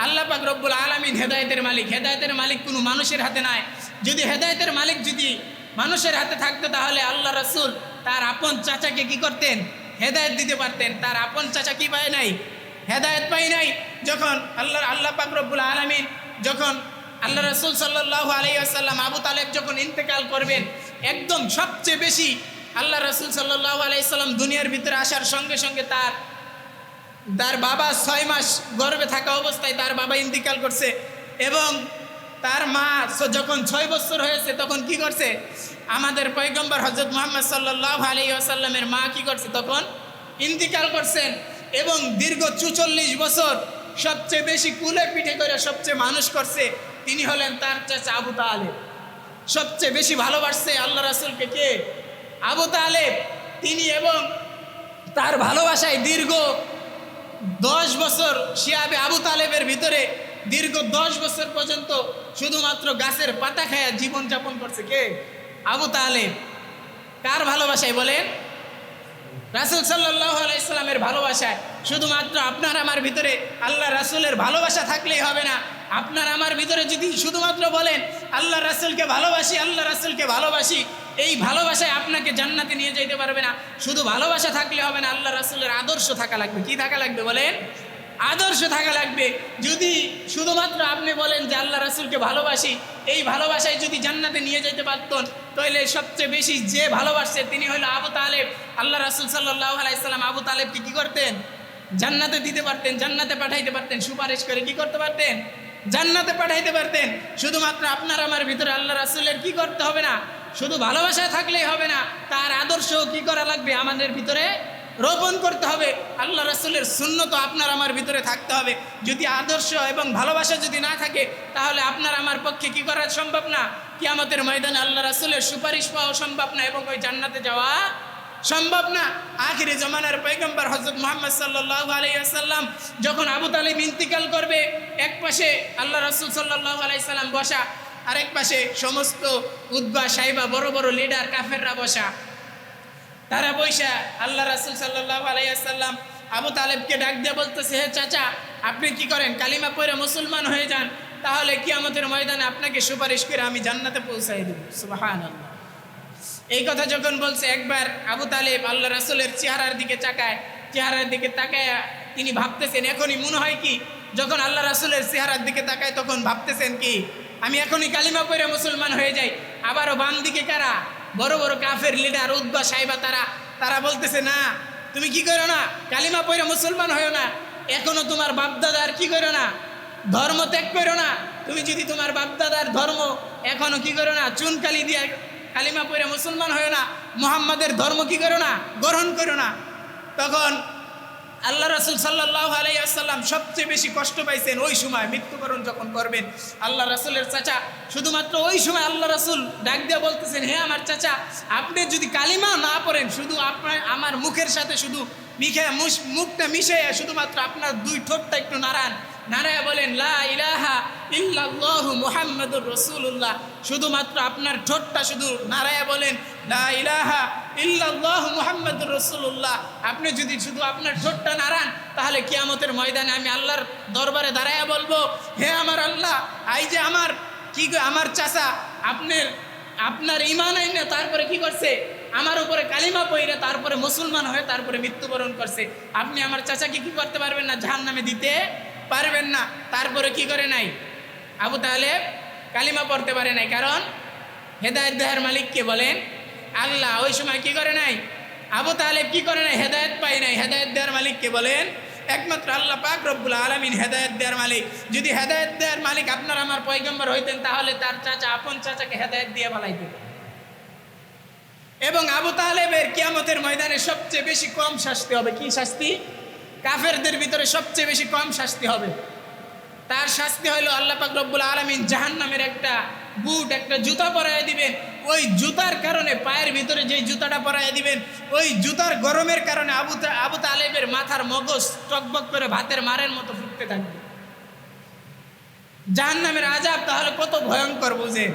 আল্লাহ পাক রব্বুল আলামিন হেদায়েতের মালিক। হেদায়েতের মালিক কোনো মানুষের হাতে নাই। যদি হেদায়েতের মালিক যদি মানুষের হাতে থাকতো তাহলে আল্লাহ রাসূল তার আপন চাচাকে কি করতেন? হেদায়েত দিতে পারতেন। তার আপন চাচা কি পায় নাই? হেদায়েত পায় নাই। যখন আল্লাহ পাক রব্বুল আলামিন যখন আল্লাহ রাসূল সাল্লাল্লাহু আলাইহি ওয়াসাল্লাম আবু তালেব যখন ইন্তেকাল করবেন, একদম সবচেয়ে বেশি আল্লাহ রাসূল সাল্লাল্লাহু আলাইহি ওয়াসাল্লাম দুনিয়ার ভিতরে আসার সঙ্গে সঙ্গে তার বাবা 6 মাস গর্ভে থাকা অবস্থায় তার বাবা ইন্তেকাল করছে। এবং তার মা যখন 6 বছর হয়েছে তখন কি করছে? আমাদের পয়গম্বর হযরত মুহাম্মদ সাল্লাল্লাহু আলাইহি ওয়াসাল্লামের মা কি করছে? তখন ইন্তেকাল করছেন। এবং দীর্ঘ 44 বছর সবচেয়ে বেশি কুলে পিঠে করে সবচেয়ে মানুষ করছে তিনি হলেন তার চাচা আবু তালেব। সবচেয়ে বেশি ভালোবাসছে আল্লাহ রাসূলকে কে? আবু তালেব। তিনি এবং তার ভালোবাসায় দীর্ঘ 10 বছর শিয়াবে আবু তালেবের ভিতরে দীর্ঘ 10 বছর পর্যন্ত শুধুমাত্র গাছের পাতা খায়া জীবনযাপন করছে কে? আবু তালেব। কার ভালোবাসায় বলেন? রাসূল সাল্লাল্লাহু আলাইহি সাল্লামের ভালোবাসায়। শুধুমাত্র আপনার আমার ভিতরে আল্লাহ রাসূলের ভালোবাসা থাকলেই হবে না। আপনার আমার ভিতরে যদি শুধুমাত্র বলেন আল্লাহ রাসূলকে ভালোবাসি, আল্লাহ রাসূলকে ভালোবাসি, এই ভালোবাসায় আপনাকে জান্নাতে নিয়ে যেতে পারবে না। শুধু ভালোবাসা থাকলে হবে না, আল্লাহ রাসূলের আদর্শ থাকা লাগবে। কি থাকা লাগবে বলেন? আদর্শ থাকা লাগবে। যদি শুধুমাত্র আপনি বলেন যে আল্লাহ রাসূলকে ভালোবাসি, এই ভালোবাসায় যদি জান্নাতে নিয়ে যেতে পারতেন তাহলে সবচেয়ে বেশি যে ভালোবাসছে তিনি হলো আবু তালেব। আল্লাহ রাসূল সাল্লাল্লাহু আলাইহি সাল্লাম আবু তালেবকে কি করতেন? জান্নাতে দিতে পারতেন, জান্নাতে পাঠাইতে পারতেন, সুপারিশ করে কি করতে পারতেন? জান্নাতে পাঠাইতে পারতেন। শুধুমাত্র আপনার আমার ভিতরে আল্লাহ রাসূলের কি করতে হবে না, শুধু ভালোবাসা থাকলেই হবে না, তার আদর্শ কি করা লাগবে? আমাদের ভিতরে রোপণ করতে হবে। আল্লাহ রাসূলের সুন্নত আপনার আমার ভিতরে থাকতে হবে। যদি আদর্শ এবং ভালোবাসা যদি না থাকে তাহলে আপনার আমার পক্ষে কি করা সম্ভব না? কিয়ামতের ময়দানে আল্লাহ রাসূলের সুপারিশ পাওয়া সম্ভব না এবং ওই জান্নাতে যাওয়া সম্ভব না। আখিরি জামানার পয়গম্বর হযরত মুহাম্মদ সাল্লাল্লাহু আলাইহি ওয়াসাল্লাম যখন আবু তালেব ইন্তিকাল করবে, এক পাশে আল্লাহ রাসূল সাল্লাল্লাহু আলাইহি সাল্লাম বসা, আরেক পাশে সমস্ত উতবা সাইবা বড় বড় লিডার কাফেররা বসা। তারা বৈশা আল্লাহ রাসূল সাল্লাল্লাহু আলাইহি ওয়াসাল্লাম আবু তালেবকে ডাক দিয়ে বলতেছে, হে চাচা, আপনি কি করেন? কালিমা পড়ে মুসলমান হয়ে যান, তাহলে কিয়ামতের ময়দানে আপনাকে সুপারিশ করে আমি জান্নাতে পৌঁছাই দেব। সুবহানাল্লাহ। এই কথা যখন বলছে, একবার আবু তালেব আল্লাহ রাসূলের চেহারার দিকে তাকায় তিনি ভাবতেছেন, এখনই মনে হয় কি যখন আল্লাহ রাসূলের চেহারার দিকে তাকায় তখন ভাবতেছেন কি আমি এখনই কালিমা পড়ে মুসলমান হয়ে যাই। আবারও বাম দিকে কারা? বড় বড় কাফের লিডার উতবা সাইবা তারা বলতেছে, না তুমি কি করো না, কালিমা পড়ে মুসলমান হয়েও না, এখনো তোমার বাপদাদার কি করো না, ধর্ম ত্যাগ করো না। তুমি যদি তোমার বাপদাদার ধর্ম এখনো কি করো না, চুনকালি দিয়ে কালিমা পড়ে মুসলমান হয়েও না, মুহাম্মাদের ধর্ম কি করো না, গ্রহণ করো না। তখন আল্লাহ রাসূল সাল্লাল্লাহু আলাইহি ওয়াসাল্লাম সবচেয়ে বেশি কষ্ট পাইছেন ওই সময় মৃত্যুবরণ যখন করবেন। আল্লাহ রাসূলের চাচা, শুধুমাত্র ওই সময় আল্লাহ রাসূল ডাক দিয়ে বলতেছেন, হে আমার চাচা, আপনি যদি কালিমা না পড়েন, শুধু আপনার আমার মুখের সাথে শুধু মুখটা মিশাইয়া শুধুমাত্র আপনার দুই ঠোঁটটা একটু নাড়ায়া বলেন লা ইলাহা ইল্লাল্লাহু মুহাম্মাদুর রাসূলুল্লাহ, শুধুমাত্র আপনার ঠোঁটটা শুধু নাড়ায়া বলেন লা ইলাহা ইল্লাল্লাহু মুহাম্মাদুর রাসূলুল্লাহ, আপনি যদি শুধু আপনার ঠোঁটটা নাড়ান তাহলে কিয়ামতের ময়দানে আমি আল্লাহর দরবারে দাঁড়ায়া বলবো, হে আমার আল্লাহ, এই যে আমার চাচা আপনার ঈমান আইনে তারপরে কি করছে, আমার উপরে কালিমা পড়ে তারপরে মুসলমান হয়ে তারপরে মৃত্যুবরণ করছে, আপনি আমার চাচাকে কি করতে পারবেন না, জাহান্নামে দিতে পারবেন না। তারপরে কি করে নাই? আবু তালেব কালিমা পড়তে পারে নাই, কারণ হেদায়েত দেওয়ার মালিক কে বলেন? আল্লাহ। ওই সময় কি করে নাই? আবু তালেব কি করে নাই? হেদায়েত পাই নাই। হেদায়েত দেওয়ার মালিক কে বলেন? একমাত্র আল্লাহ পাক রব্বুল আলামিন হেদায়েত দেওয়ার মালিক। যদি হেদায়েত দেওয়ার মালিক আপনার আমার পয়গম্বর হইতেন তাহলে তার চাচা আপন চাচাকে হেদায়েত দিয়ে বানাইতেন। এবং আবু তালেবের কিয়ামতের ময়দানে সবচেয়ে বেশি কম শাস্তি হবে। কি শাস্তি? কাফেরদের ভিতরে সবচেয়ে বেশি কম শাস্তি হবে। তার শাস্তি হলো আল্লাহ পাক রব্বুল আলামিন জাহান্নামের একটা বুট, একটা জুতা পরায় দিবেন। ওই জুতার কারণে, পায়ের ভিতরে যে জুতাটা পরায় দিবেন, ওই জুতার গরমের কারণে আবু তালেবের মাথার মগজ টকবক করে ভাতের মারের মতো ফুটতে থাকবে। জাহান্নামের আযাব তাহলে কত ভয়ঙ্কর বুঝেন।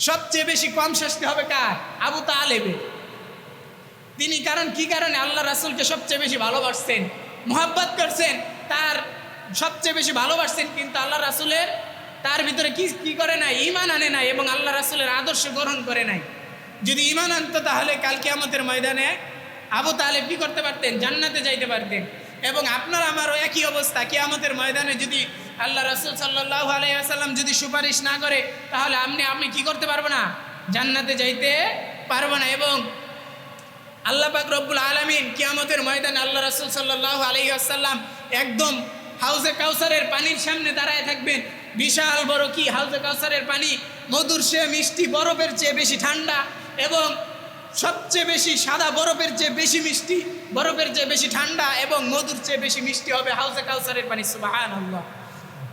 সবচেয়ে বেশি কম শাস্তি হবে কার? আবু তালেবের। তিনি কি কারণে? আল্লাহ রাসূলকে সবচেয়ে বেশি ভালোবাসছেন, মুহাব্বত করছেন, তার সবচেয়ে বেশি ভালোবাসতেন, কিন্তু আল্লাহ রাসূলের তার ভিতরে কি কি করে নাই, ঈমান আনে নাই এবং আল্লাহ রাসূলের আদর্শ গ্রহণ করে নাই। যদি ঈমান আনতো তাহলে কাল কিয়ামতের ময়দানে আবু তালেব কি করতে পারতেন, জান্নাতে যাইতে পারতেন। এবং আপনার আমারও একই অবস্থা, কিয়ামতের ময়দানে যদি আল্লাহ রাসূল সাল্লাল্লাহু আলাইহি ওয়াসাল্লাম যদি সুপারিশ না করে তাহলে আপনি কি করতে পারবো না, জান্নাতে যাইতে পারবো না। এবং আল্লাহ পাক রব্বুল আলামিন কিয়ামতের ময়দানে আল্লাহ রাসূল সাল্লাল্লাহু আলাইহি ওয়াসাল্লাম একদম হাউজে কাউসারের পানির সামনে দাঁড়ায় থাকবেন। বিশাল বড় কি হাউজে কাউসারের পানি, মধুর চেয়ে মিষ্টি, বরফের চেয়ে বেশি ঠান্ডা এবং সবচেয়ে বেশি সাদা, বরফের চেয়ে বেশি মিষ্টি, বরফের চেয়ে বেশি ঠান্ডা এবং মধুর চেয়ে বেশি মিষ্টি হবে হাউজে কাউসারের পানি। সুবহানাল্লাহ।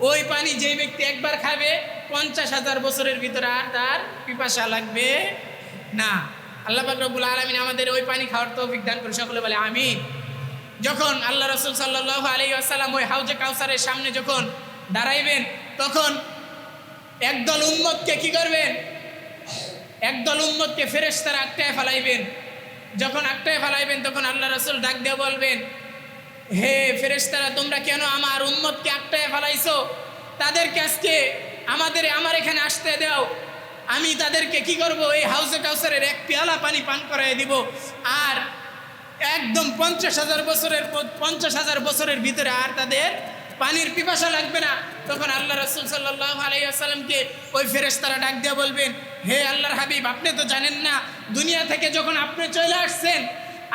ওই পানি যেই ব্যক্তি একবার খাবে 50,000 বছরের ভিতরে আর তার পিপাসা লাগবে না। আল্লাহ পাক রব্বুল আলামিন আমাদের ওই পানি খাওয়ার তৌফিক দান করে, সকলে বলে আমিন। যখন আল্লাহ রাসূল সাল্লাল্লাহু আলাইহি ওয়াসাল্লাম ওই হাউজে কাউসারের সামনে যখন দাঁড়াইবেন তখন একদল উম্মতকে কি করবেন, একদল উম্মতকে ফেরেশতারা আটকায় ফেলাইবেন। যখন আটকায় ফেলাইবেন তখন আল্লাহ রাসূল ডাক দিয়ে বলবেন, হে ফেরেশতারা, তোমরা কেন আমার উম্মতকে আটকায় ফেলাইছো? তাদেরকে আজকে আমার এখানে আসতে দাও, আমি তাদেরকে কি করব, এই হাউজে কাউসারের এক পেয়ালা পানি পান করায় দিব। আর একদম 50,000 বছরের ভিতরে আর তাদের পানির পিপাসা লাগবে না। তখন আল্লাহ রাসূল সাল্লাল্লাহু আলাইহি ওয়াসাল্লামকে ওই ফেরেশতারা ডাক দিয়ে বলবেন, হে আল্লাহর হাবিব, আপনি তো জানেন না দুনিয়া থেকে যখন আপনি চলে আসছেন,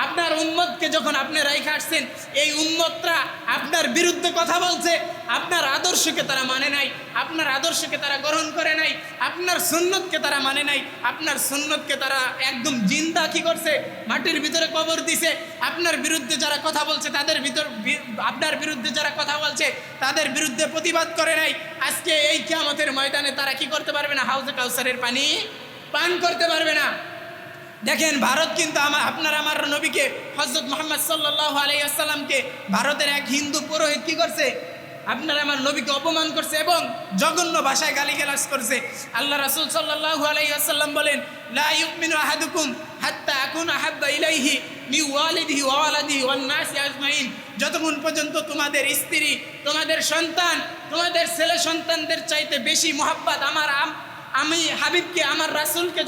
আপনার উম্মতকে যখন আপনি রাইখা আসছেন, এই উম্মতরা আপনার বিরুদ্ধে কথা বলছে, আপনার আদর্শকে তারা মানে নাই, আপনার আদর্শকে তারা গ্রহণ করে নাই, আপনার সুন্নতকে তারা মানে নাই, আপনার সুন্নতকে তারা একদম জিন্দা কি করছে, মাটির ভিতরে কবর দিছে। আপনার বিরুদ্ধে যারা কথা বলছে আপনার বিরুদ্ধে যারা কথা বলছে তাদের বিরুদ্ধে প্রতিবাদ করে নাই। আজকে এই কিয়ামতের ময়দানে তারা কি করতে পারবে না, হাউজে কাউসারের পানি পান করতে পারবে না। দেখেন, ভারত কিন্তু আপনার আমার নবীকে হযরত মুহাম্মদ সাল্লাল্লাহু আলাইহি ওয়াসাল্লামকে ভারতের এক হিন্দু পুরোহিত কি করছে, আপনার আমার নবীকে অপমান করছে এবং জঘন্য ভাষায় গালিগালাজ করছে। আল্লাহ রাসূল সাল্লাল্লাহু আলাইহি ওয়াসাল্লাম বলেন, লা ইউমিনু আহাদুকুম হাত্তা আকুনা আহাব্বা ইলাইহি মিন ওয়ালিদিহি ওয়া ওয়ালাদিহি ওয়ান নাসি আজমাইন। যতক্ষণ পর্যন্ত তোমাদের স্ত্রী, তোমাদের সন্তান, তোমাদের ছেলে সন্তানদের চাইতে বেশি মহব্বত আমি হাবিবকে, আমার রাসূলকে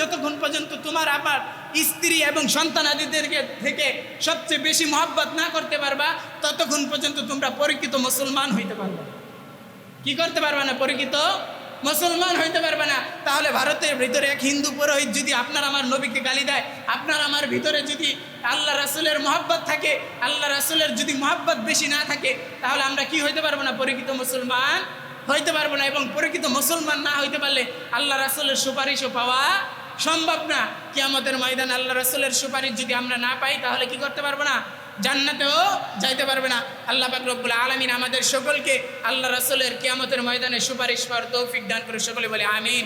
যতক্ষণ পর্যন্ত তোমার আমার স্ত্রী এবং সন্তান আদিদেরকে থেকে সবচেয়ে বেশি মহব্বত না করতে পারবা, ততক্ষণ পর্যন্ত তোমরা পরিচিত মুসলমান হইতে পারবে না। কি করতে পারবে না? পরিচিত মুসলমান হইতে পারবে না। তাহলে ভারতের ভিতরে এক হিন্দু পুরোহিত যদি আপনার আমার নবীকে গালি দেয়, আপনার আমার ভিতরে যদি আল্লাহ রাসূলের মহব্বত থাকে, আল্লাহ রাসূলের যদি মহব্বত বেশি না থাকে, তাহলে আমরা কি হইতে পারবো না? পরিচিত মুসলমান হইতে পারবো না। এবং পরিচিত মুসলমান না হইতে পারলে আল্লাহ রাসূলের সুপারিশও পাওয়া সম্ভব না। কিয়ামতের ময়দানে আল্লাহ রাসূলের সুপারিশ যদি আমরা না পাই তাহলে কি করতে পারবো না? জান্নাতেও যাইতে পারবে না। আল্লাহ পাক রব্বুল আলামিন আমাদের সকলকে আল্লাহ রাসূলের কিয়ামতের ময়দানে সুপারিশ পাওয়ার তৌফিক দান করে, সকলে বলে আমিন।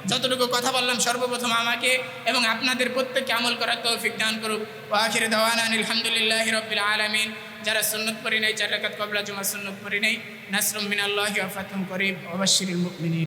যতটুকু কথা বললাম সর্বপ্রথম আমাকে এবং আপনাদের প্রত্যেককে আমল করার তৌফিক দান করুক। ওয়া আখিরু দাওয়ানা আলহামদুলিল্লাহি রাব্বিল আলামিন। যারা সুন্নত পড়ি নাই, 4 রাকাত ক্বাবলা জুমা সুন্নত পড়ি নাই, নাসরুম মিনাল্লাহি ওয়া ফাতহুন করিব ওয়া বাশশিরিল মুমিনিন।